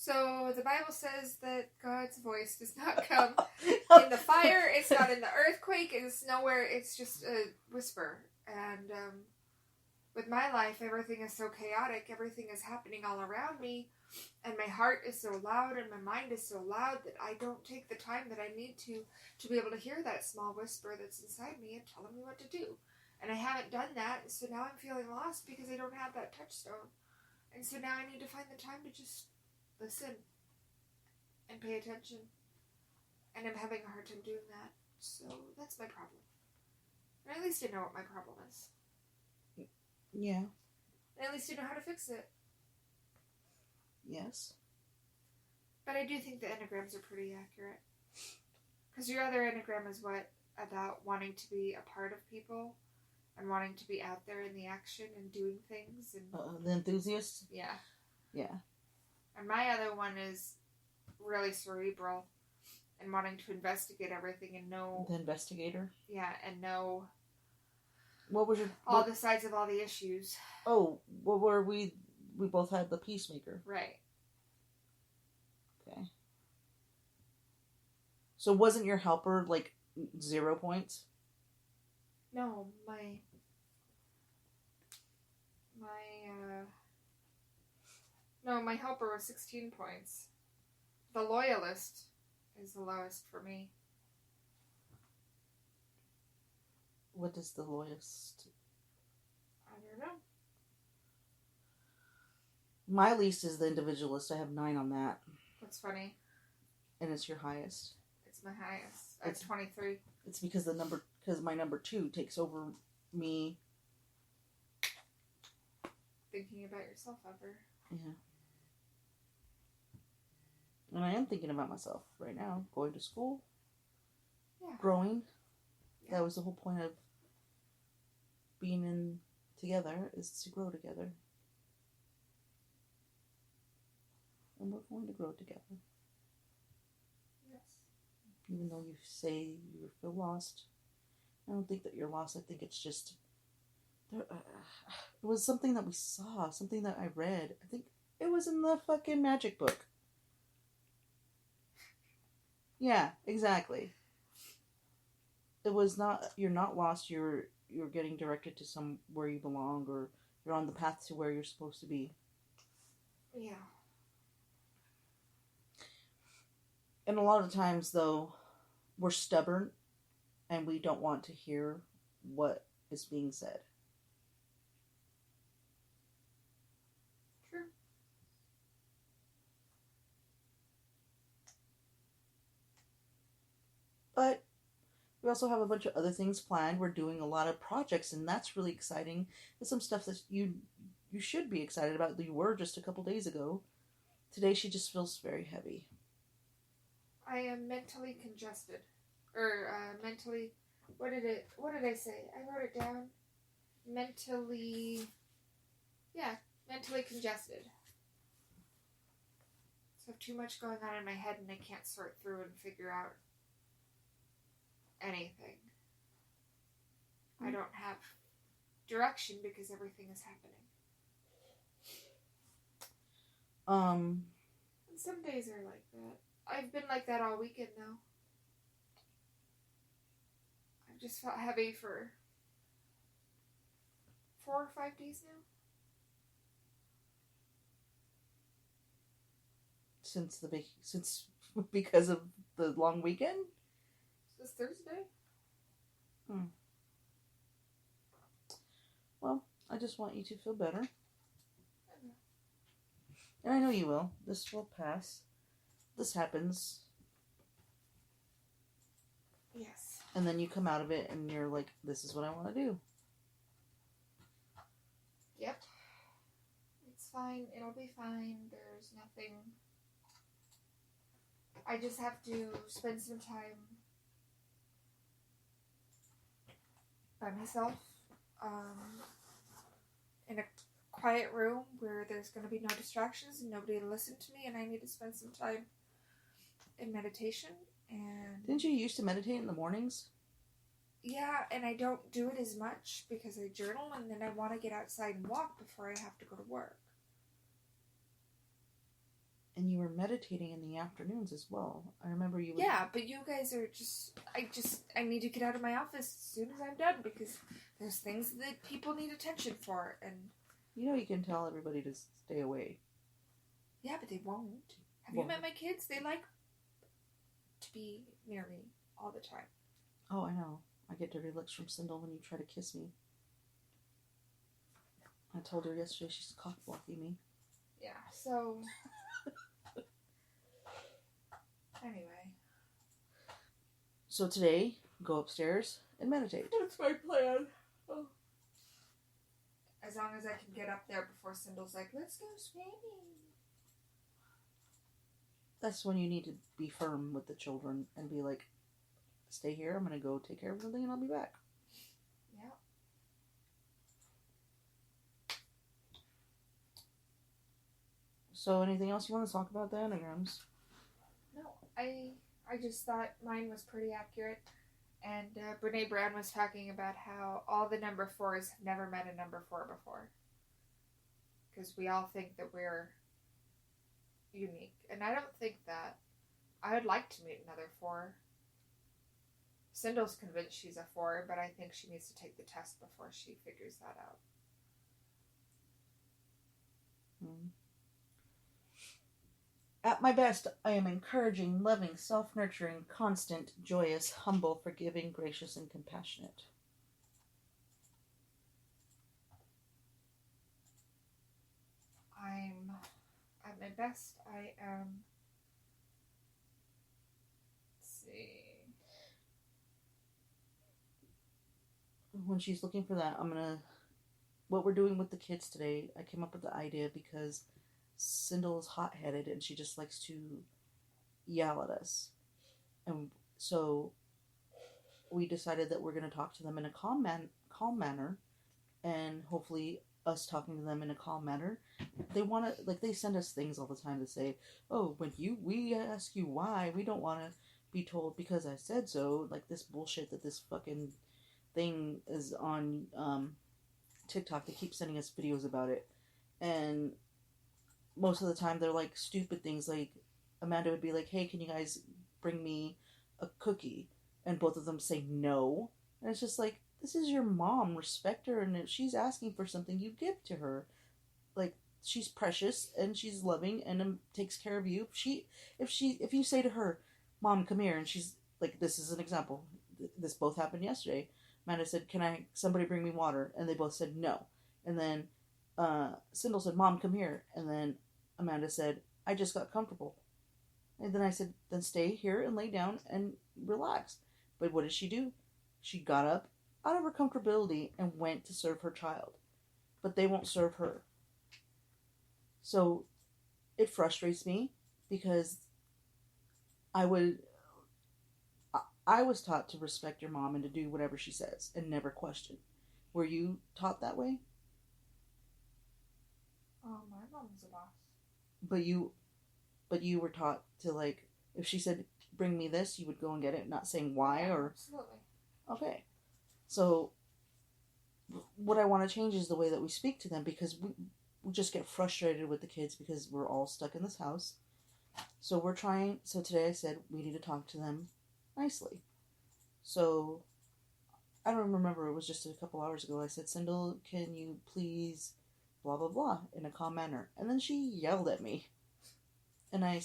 So the Bible says that God's voice does not come in the fire. It's not in the earthquake. It's nowhere. It's just a whisper. And with my life, everything is so chaotic. Everything is happening all around me. And my heart is so loud and my mind is so loud that I don't take the time that I need to be able to hear that small whisper that's inside me and telling me what to do. And I haven't done that. So now I'm feeling lost because I don't have that touchstone. And so now I need to find the time to just listen and pay attention. And I'm having a hard time doing that. So that's my problem. And at least I know what my problem is. Yeah. And at least I know how to fix it. Yes. But I do think the Enneagrams are pretty accurate. Because your other Enneagram is what? About wanting to be a part of people and wanting to be out there in the action and doing things. And the enthusiast? Yeah. Yeah. And my other one is really cerebral and wanting to investigate everything and know... The investigator? Yeah, and know... What was your... all the sides of all the issues. Oh, what were we... We both had the peacemaker. Right. Okay. So wasn't your helper, 0 points? No, my helper was 16 points. The loyalist is the lowest for me. What is the loyalist? I don't know. My least is the individualist. I have 9 on that. That's funny. And it's your highest. It's my highest. It's 23. It's because my number 2 takes over me. Thinking about yourself ever. Yeah. And I am thinking about myself right now. Going to school. Yeah. Growing. Yeah. That was the whole point of being in together, is to grow together. And we're going to grow together. Yes. Even though you say you feel lost, I don't think that you're lost. I think it's just... it was something that we saw, something that I read. I think it was in the fucking magic book. Yeah, exactly. It was not... You're not lost. You're getting directed to somewhere you belong, or you're on the path to where you're supposed to be. Yeah. And a lot of times, though, we're stubborn and we don't want to hear what is being said. True. But we also have a bunch of other things planned. We're doing a lot of projects, and that's really exciting. There's some stuff that you should be excited about. You were just a couple days ago. Today, she just feels very heavy. I am mentally congested. Or, mentally... What did I say? I wrote it down. Mentally congested. So I have too much going on in my head and I can't sort through and figure out anything. I don't have direction because everything is happening. And some days are like that. I've been like that all weekend, though. I've just felt heavy for 4 or 5 days now. Because of the long weekend? Is this Thursday? Well, I just want you to feel better. And I know you will. This will pass. This happens. Yes. And then you come out of it and you're like, this is what I want to do. Yep. It's fine. It'll be fine. There's nothing. I just have to spend some time by myself, in a quiet room where there's going to be no distractions and nobody to listen to me, and I need to spend some time in meditation. And didn't you used to meditate in the mornings? Yeah, and I don't do it as much because I journal, and then I want to get outside and walk before I have to go to work. And you were meditating in the afternoons as well. I remember you would... Yeah, but you guys are just... I need to get out of my office as soon as I'm done because there's things that people need attention for, and... You know you can tell everybody to stay away. Yeah, but they won't. Have you met my kids? They like to be near me all the time. Oh, I know. I get dirty looks from Sindel when you try to kiss me. I told her yesterday she's cock-blocking me. Yeah, so... Anyway. So today, go upstairs and meditate. That's my plan. Oh. As long as I can get up there before Sindel's like, let's go swimming. That's when you need to be firm with the children and be like, stay here, I'm going to go take care of something and I'll be back. Yeah. So anything else you want to talk about the Enneagrams? No, I just thought mine was pretty accurate. And Brene Brown was talking about how all the number 4s have never met a number 4 before. Because we all think that we're unique. And I don't think that. I would like to meet another 4. Sindel's convinced she's a 4, but I think she needs to take the test before she figures that out. At my best, I am encouraging, loving, self-nurturing, constant, joyous, humble, forgiving, gracious, and compassionate. I'm at my best. I am... Let's see... When she's looking for that, I'm gonna... What we're doing with the kids today, I came up with the idea because Sindel is hot-headed and she just likes to yell at us. And so we decided that we're going to talk to them in a calm manner, and hopefully us talking to them in a calm manner. They want to, like, they send us things all the time to say, oh, when we ask you why, we don't want to be told because I said so, like this bullshit that this fucking thing is on TikTok. They keep sending us videos about it, and most of the time they're like stupid things. Like Amanda would be like, hey, can you guys bring me a cookie? And both of them say no. And it's just like, this is your mom, respect her, and if she's asking for something, you give to her. Like, she's precious and she's loving and takes care of you. If you say to her, Mom, come here, and she's like, this is an example, this both happened yesterday. Amanda said, can somebody bring me water? And they both said no. And then Sindel said, Mom, come here. And then Amanda said, I just got comfortable. And then I said, then stay here and lay down and relax. But what did she do? She got up out of her comfortability and went to serve her child. But they won't serve her. So it frustrates me because I was taught to respect your mom and to do whatever she says and never question. Were you taught that way? Oh, my mom was a boss. But you were taught to, like, if she said, bring me this, you would go and get it, not saying why. Yeah, or absolutely. Okay. So what I want to change is the way that we speak to them, because we just get frustrated with the kids because we're all stuck in this house. So today I said we need to talk to them nicely. So I don't remember, it was just a couple hours ago, I said, Sindel, can you please blah blah blah in a calm manner? And then she yelled at me. And I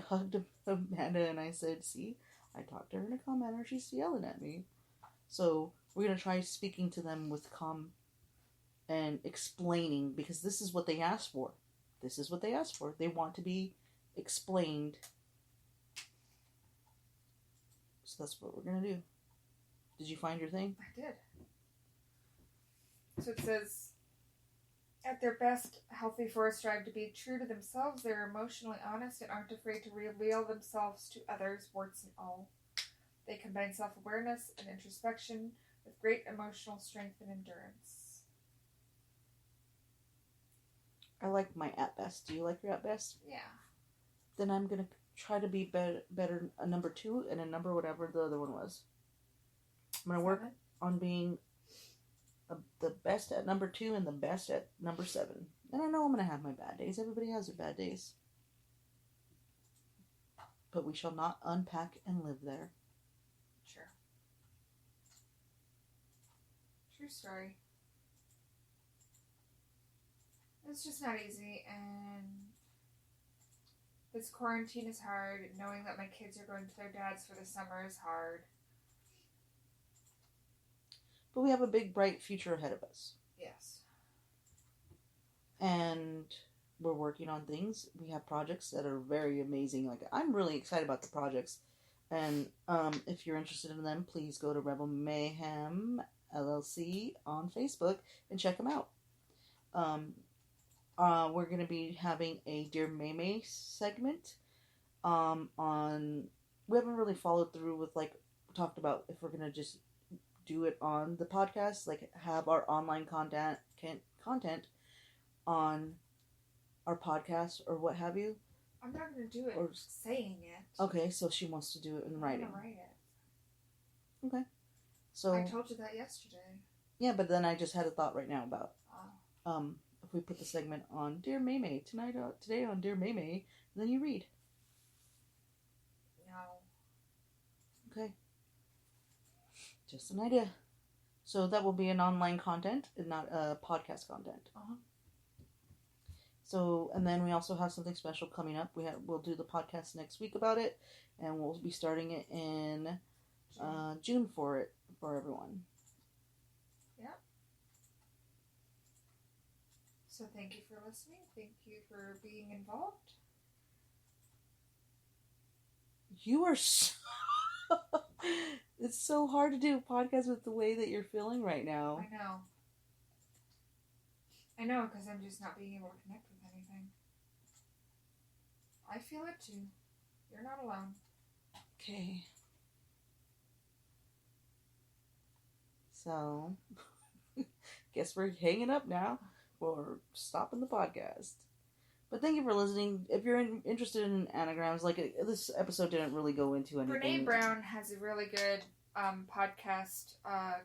hugged Amanda and I said, see, I talked to her in a calm manner, she's yelling at me. So we're going to try speaking to them with calm and explaining, because this is what they asked for. This is what they asked for. They want to be explained. So that's what we're going to do. Did you find your thing? I did. So it says, at their best, healthy fours strive to be true to themselves. They're emotionally honest and aren't afraid to reveal themselves to others, warts and all. They combine self-awareness and introspection with great emotional strength and endurance. I like my at best. Do you like your at best? Yeah. Then I'm going to try to be better a number 2 and a number whatever the other one was. I'm going to work on being the best at number 2 and the best at number 7. And I know I'm going to have my bad days. Everybody has their bad days. but we shall not unpack and live there. Sure. True story. It's just not easy, and this quarantine is hard. Knowing that my kids are going to their dad's for the summer is hard. But we have a big, bright future ahead of us. Yes. And we're working on things. We have projects that are very amazing. Like, I'm really excited about the projects. And if you're interested in them, please go to Rebel Mayhem LLC on Facebook and check them out. We're going to be having a Dear May May segment on... We haven't really followed through with, like, talked about if we're going to just do it on the podcast, like have our online content on our podcast or what have you. I'm not going to do it or saying it. Okay, so she wants to do it in writing. I'm going to write it. Okay. So I told you that yesterday. Yeah, but then I just had a thought right now about if we put the segment on Dear May May today on Dear May May, then you read. No. Okay. Just an idea. So that will be an online content and not a podcast content. Uh-huh. So, and then we also have something special coming up. We'll do the podcast next week about it, and we'll be starting it in June for everyone. Yeah. So thank you for listening. Thank you for being involved. You are so... It's so hard to do a podcast with the way that you're feeling right now. I know, because I'm just not being able to connect with anything. I feel it too. You're not alone. Okay. So, guess we're hanging up now or stopping the podcast. But thank you for listening. If you're interested in anagrams, like this episode didn't really go into anything. Brene Brown has a really good podcast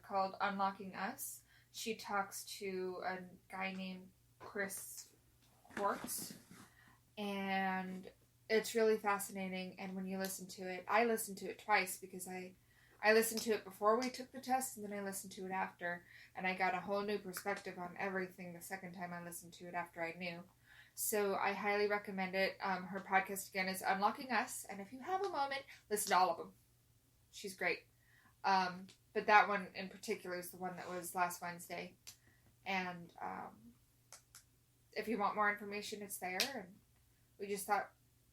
called Unlocking Us. She talks to a guy named Chris Quartz, and it's really fascinating. And when you listen to it, I listened to it twice because I listened to it before we took the test, and then I listened to it after, and I got a whole new perspective on everything the second time I listened to it after I knew. So I highly recommend it. Her podcast, again, is Unlocking Us. And if you have a moment, listen to all of them. She's great. But that one in particular is the one that was last Wednesday. And if you want more information, it's there. And we just thought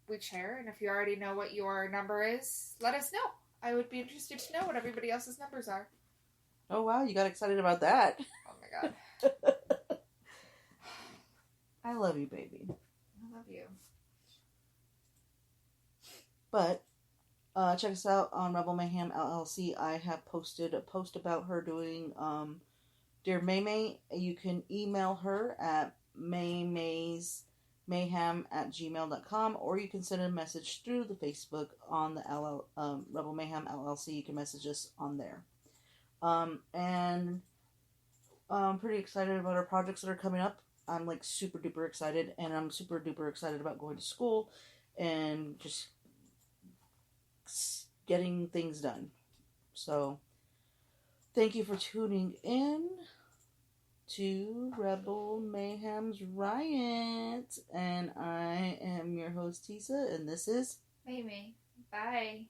we'd share. And if you already know what your number is, let us know. I would be interested to know what everybody else's numbers are. Oh, wow. You got excited about that. Oh, my God. I love you, baby. I love you. But check us out on Rebel Mayhem LLC. I have posted a post about her doing Dear May May. You can email her at maymaymayhem@gmail.com, or you can send a message through the Facebook on the Rebel Mayhem LLC. You can message us on there. And I'm pretty excited about our projects that are coming up. I'm like super duper excited, and I'm super duper excited about going to school and just getting things done. So, thank you for tuning in to Rebel Mayhem's Riot, and I am your host Tisa, and this is May May. Bye.